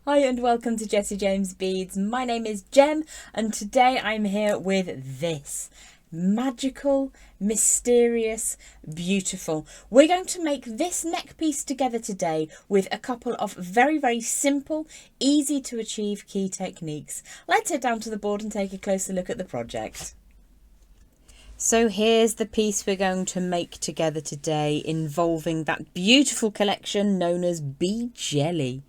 Hi and welcome to Jessie James Beads. My name is Jem and today I'm here with this. Magical, mysterious, beautiful. We're going to make this neck piece together today with a couple of very simple, easy to achieve key techniques. Let's head down to the board and take a closer look at the project. So here's the piece we're going to make together today, involving that beautiful collection known as Bead Jelly.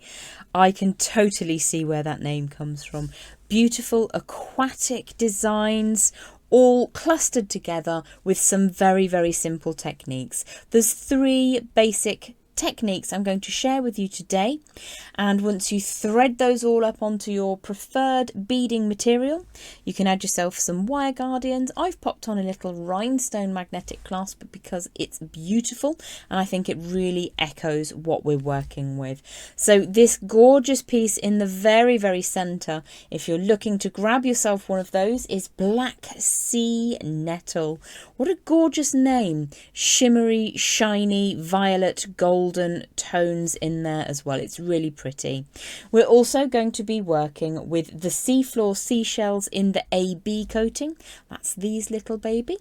I can totally see where that name comes from. Beautiful aquatic designs, all clustered together with some very simple techniques. There's 3 basic techniques I'm going to share with you today, and once you thread those all up onto your preferred beading material, you can add yourself some wire guardians. I've popped on a little rhinestone magnetic clasp because it's beautiful and I think it really echoes what we're working with. So this gorgeous piece in the very center, if you're looking to grab yourself one of those, is Black Sea Nettle. What a gorgeous name. Shimmery, shiny, violet, golden tones in there as well. It's really pretty. We're also going to be working with the Seafloor seashells in the AB coating. That's these little baby.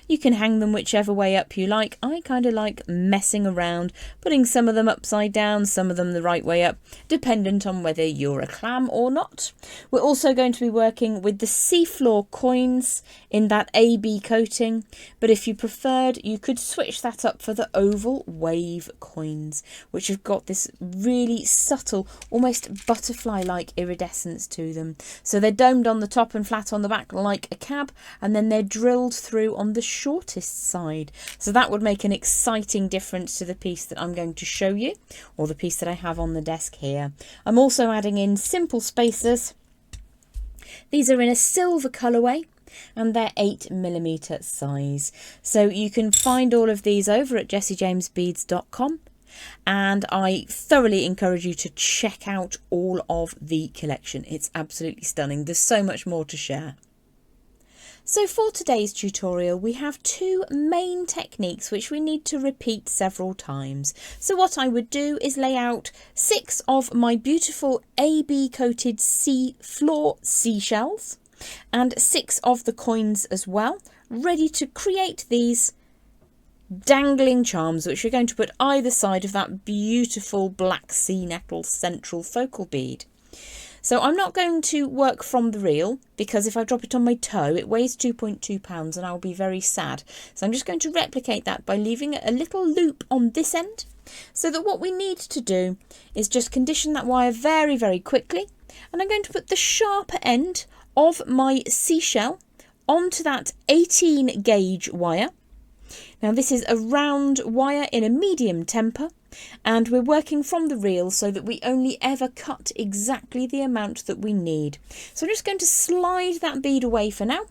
You can hang them whichever way up you like. I kind of like messing around, putting some of them upside down, some of them the right way up, dependent on whether you're a clam or not. We're also going to be working with the Seafloor coins in that AB coating, but if you preferred, you could switch that up for the oval wave coins, which have got this really subtle, almost butterfly-like iridescence to them. So they're domed on the top and flat on the back like a cab, and then they're drilled through on the shortest side. So that would make an exciting difference to the piece that I'm going to show you, or the piece that I have on the desk here. I'm also adding in simple spacers. These are in a silver colourway and they're 8mm size. So you can find all of these over at jessiejamesbeads.com. And I thoroughly encourage you to check out all of the collection. It's absolutely stunning. There's so much more to share. So for today's tutorial, we have 2 main techniques which we need to repeat several times. So what I would do is lay out 6 of my beautiful AB coated Seafloor seashells and 6 of the coins as well, ready to create these dangling charms which we're going to put either side of that beautiful Black Sea Nettle central focal bead. So I'm not going to work from the reel because if I drop it on my toe it weighs 2.2 pounds and I'll be very sad. So I'm just going to replicate that by leaving a little loop on this end, so that what we need to do is just condition that wire very quickly, and I'm going to put the sharper end of my seashell onto that 18 gauge wire. Now this is a round wire in a medium temper, and we're working from the reel so that we only ever cut exactly the amount that we need. So I'm just going to slide that bead away for now,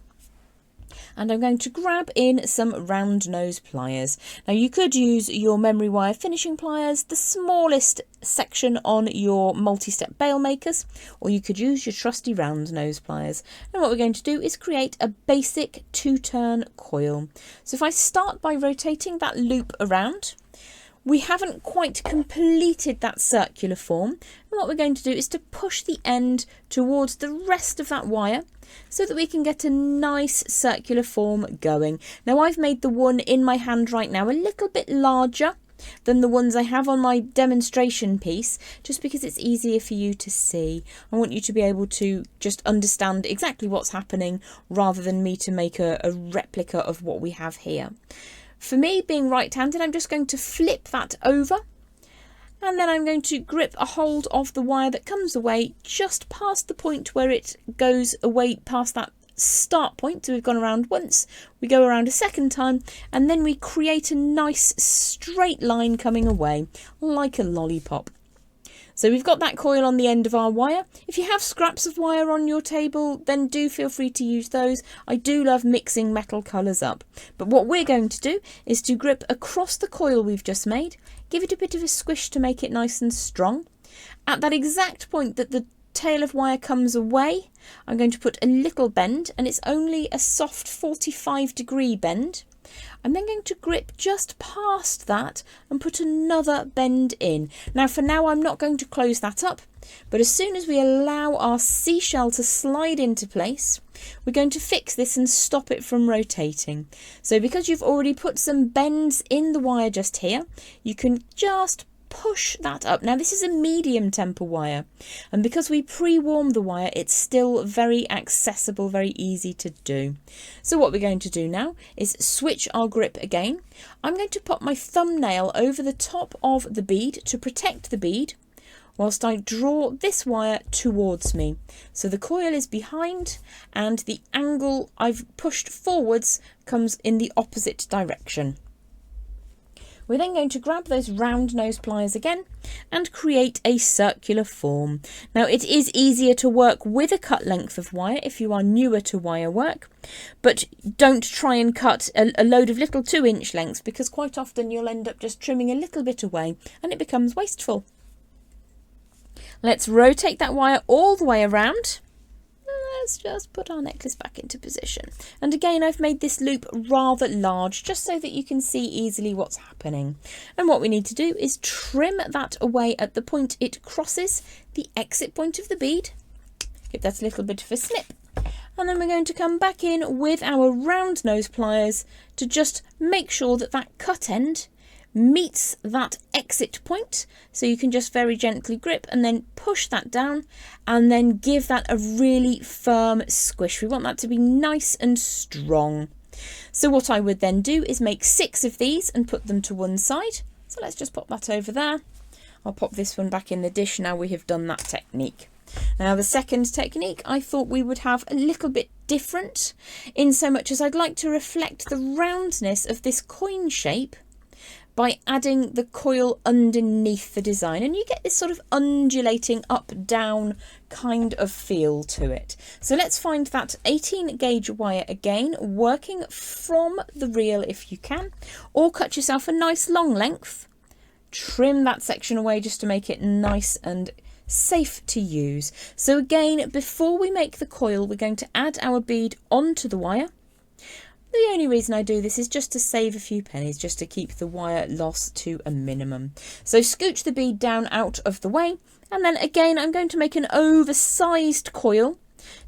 and I'm going to grab in some round nose pliers. Now you could use your memory wire finishing pliers, the smallest section on your multi-step bail makers, or you could use your trusty round nose pliers. And what we're going to do is create a basic 2-turn coil. So if I start by rotating that loop around, we haven't quite completed that circular form, and what we're going to do is to push the end towards the rest of that wire so that we can get a nice circular form going. Now I've made the one in my hand right now a little bit larger than the ones I have on my demonstration piece, just because it's easier for you to see. I want you to be able to just understand exactly what's happening rather than me to make a replica of what we have here. For me, being right-handed, I'm just going to flip that over, and then I'm going to grip a hold of the wire that comes away just past the point where it goes away past that start point. So we've gone around once, we go around a second time, and then we create a nice straight line coming away like a lollipop. So we've got that coil on the end of our wire. If you have scraps of wire on your table, then do feel free to use those. I do love mixing metal colours up. But what we're going to do is to grip across the coil we've just made, give it a bit of a squish to make it nice and strong. At that exact point that the tail of wire comes away, I'm going to put a little bend, and it's only a soft 45-degree bend. I'm then going to grip just past that and put another bend in. Now for now I'm not going to close that up, but as soon as we allow our seashell to slide into place, we're going to fix this and stop it from rotating. So because you've already put some bends in the wire just here, you can just push that up. Now this is a medium temper wire, and because we pre-warmed the wire, it's still very accessible, very easy to do. So what we're going to do now is switch our grip again. I'm going to put my thumbnail over the top of the bead to protect the bead whilst I draw this wire towards me. So the coil is behind and the angle I've pushed forwards comes in the opposite direction. We're then going to grab those round nose pliers again and create a circular form. Now it is easier to work with a cut length of wire if you are newer to wire work, but don't try and cut a load of little 2-inch lengths, because quite often you'll end up just trimming a little bit away and it becomes wasteful. Let's rotate that wire all the way around. Let's just put our necklace back into position. And again, I've made this loop rather large just so that you can see easily what's happening. And what we need to do is trim that away at the point it crosses the exit point of the bead. Give that a little bit of a snip. And then we're going to come back in with our round nose pliers to just make sure that that cut end meets that exit point, so you can just very gently grip and then push that down and then give that a really firm squish. We want that to be nice and strong. So what I would then do is make 6 of these and put them to one side. So let's just pop that over there. I'll pop this one back in the dish now we have done that technique. Now the second technique I thought we would have a little bit different, in so much as I'd like to reflect the roundness of this coin shape by adding the coil underneath the design, and you get this sort of undulating up down kind of feel to it. So let's find that 18 gauge wire again, working from the reel if you can, or cut yourself a nice long length, trim that section away just to make it nice and safe to use. So again, before we make the coil, we're going to add our bead onto the wire. The only reason I do this is just to save a few pennies, just to keep the wire loss to a minimum. So scooch the bead down out of the way, and then again I'm going to make an oversized coil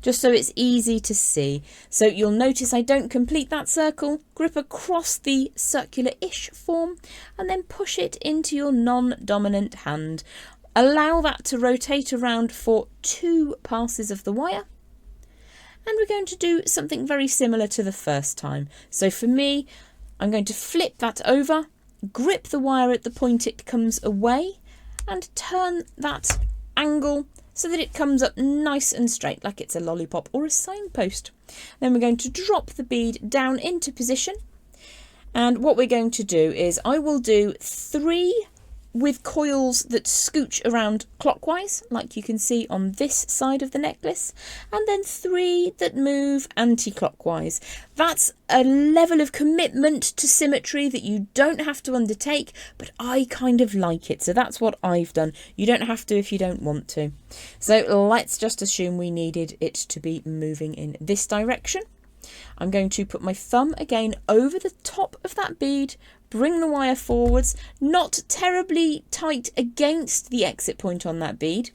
just so it's easy to see. So you'll notice I don't complete that circle, grip across the circular-ish form and then push it into your non-dominant hand. Allow that to rotate around for 2 passes of the wire. And we're going to do something very similar to the first time. So for me, I'm going to flip that over, grip the wire at the point it comes away, and turn that angle so that it comes up nice and straight, like it's a lollipop or a signpost. Then we're going to drop the bead down into position. And what we're going to do is I will do 3 with coils that scooch around clockwise, like you can see on this side of the necklace, and then 3 that move anti-clockwise. That's a level of commitment to symmetry that you don't have to undertake, but I kind of like it, so that's what I've done. You don't have to if you don't want to. So let's just assume we needed it to be moving in this direction. I'm going to put my thumb again over the top of that bead, bring the wire forwards, not terribly tight against the exit point on that bead.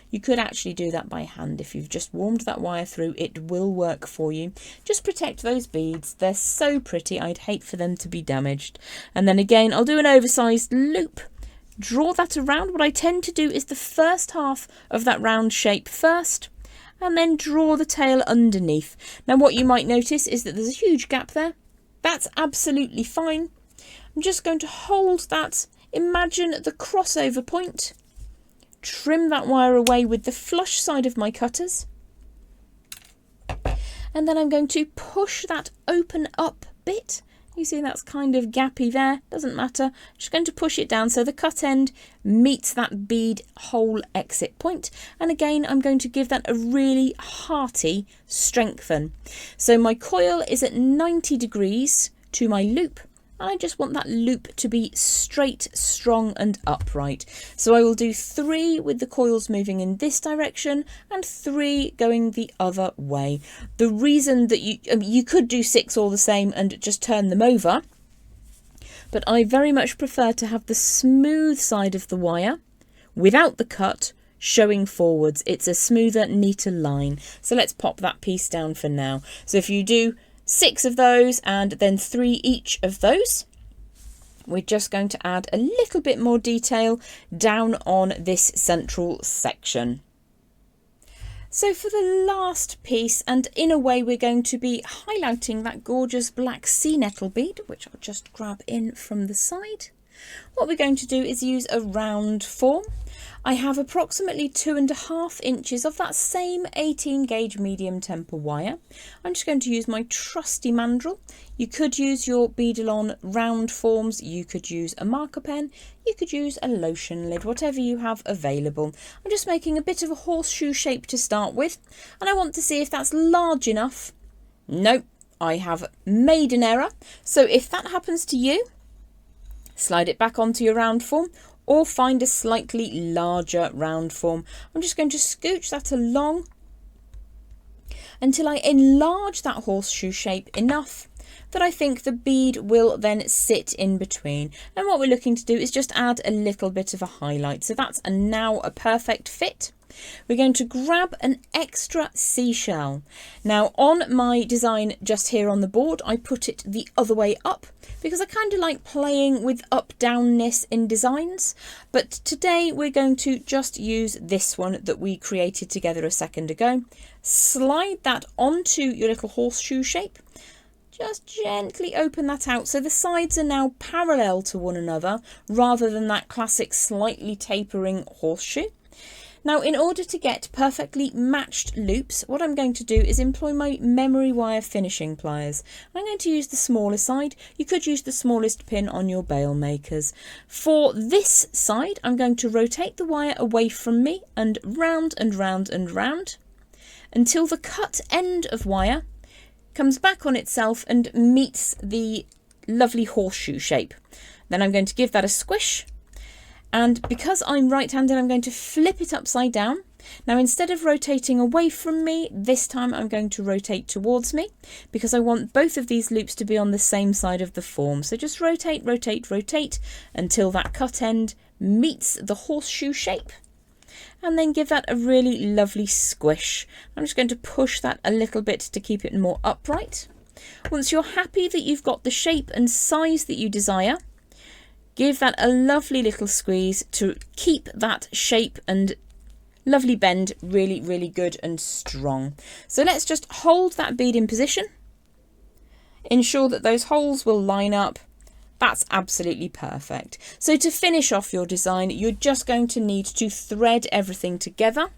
You could actually do that by hand. If you've just warmed that wire through, it will work for you. Just protect those beads. They're so pretty. I'd hate for them to be damaged. And then again, I'll do an oversized loop. Draw that around. What I tend to do is the first half of that round shape first, and then draw the tail underneath. Now what you might notice is that there's a huge gap there. That's absolutely fine. I'm just going to hold that. Imagine the crossover point. Trim that wire away with the flush side of my cutters. And then I'm going to push that open up bit. You see that's kind of gappy there, doesn't matter. Just going to push it down so the cut end meets that bead hole exit point. And again, I'm going to give that a really hearty strengthen. So my coil is at 90 degrees to my loop. and I just want that loop to be straight, strong and upright. So I will do 3 with the coils moving in this direction and 3 going the other way. The reason that you could do 6 all the same and just turn them over, but I very much prefer to have the smooth side of the wire without the cut showing forwards. It's a smoother, neater line. So let's pop that piece down for now. So if you do 6 of those and then 3 each of those, we're just going to add a little bit more detail down on this central section. So for the last piece, and in a way we're going to be highlighting that gorgeous black sea nettle bead, which I'll just grab in from the side. What we're going to do is use a round form. I have approximately 2.5 inches of that same 18 gauge medium temper wire. I'm just going to use my trusty mandrel. You could use your Beadalon round forms, you could use a marker pen, you could use a lotion lid, whatever you have available. I'm just making a bit of a horseshoe shape to start with, and I want to see if that's large enough. Nope, I have made an error. So if that happens to you, slide it back onto your round form or find a slightly larger round form. I'm just going to scooch that along until I enlarge that horseshoe shape enough that I think the bead will then sit in between. And what we're looking to do is just add a little bit of a highlight. So that's now a perfect fit. We're going to grab an extra seashell. Now on my design just here on the board, I put it the other way up because I kind of like playing with up-downness in designs. But today we're going to just use this one that we created together a second ago. Slide that onto your little horseshoe shape. Just gently open that out so the sides are now parallel to one another rather than that classic slightly tapering horseshoe. Now, in order to get perfectly matched loops, what I'm going to do is employ my memory wire finishing pliers. I'm going to use the smaller side. You could use the smallest pin on your bail makers. For this side, I'm going to rotate the wire away from me and round and round and round until the cut end of wire comes back on itself and meets the lovely horseshoe shape. Then I'm going to give that a squish. And because I'm right-handed, I'm going to flip it upside down. Now, instead of rotating away from me, this time I'm going to rotate towards me because I want both of these loops to be on the same side of the form. So just rotate, rotate, rotate until that cut end meets the horseshoe shape. And then give that a really lovely squish. I'm just going to push that a little bit to keep it more upright. Once you're happy that you've got the shape and size that you desire, give that a lovely little squeeze to keep that shape and lovely bend really, really good and strong. So let's just hold that bead in position. Ensure that those holes will line up. That's absolutely perfect. So to finish off your design, you're just going to need to thread everything together.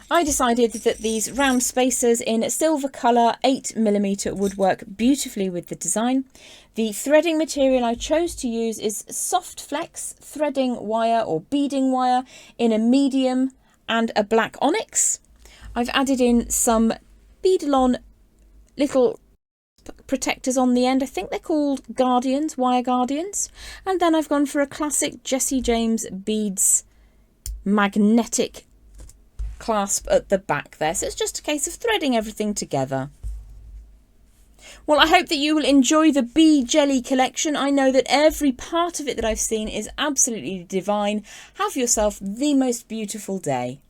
I decided that these round spacers in silver colour 8mm would work beautifully with the design. The threading material I chose to use is Soft Flex threading wire or beading wire in a medium and a black onyx. I've added in some Beadalon little protectors on the end. I think they're called Guardians, wire Guardians. And then I've gone for a classic Jessie James beads magnetic clasp at the back there. So it's just a case of threading everything together. Well, I hope that you will enjoy the Bee Jelly collection. I know that every part of it that I've seen is absolutely divine. Have yourself the most beautiful day.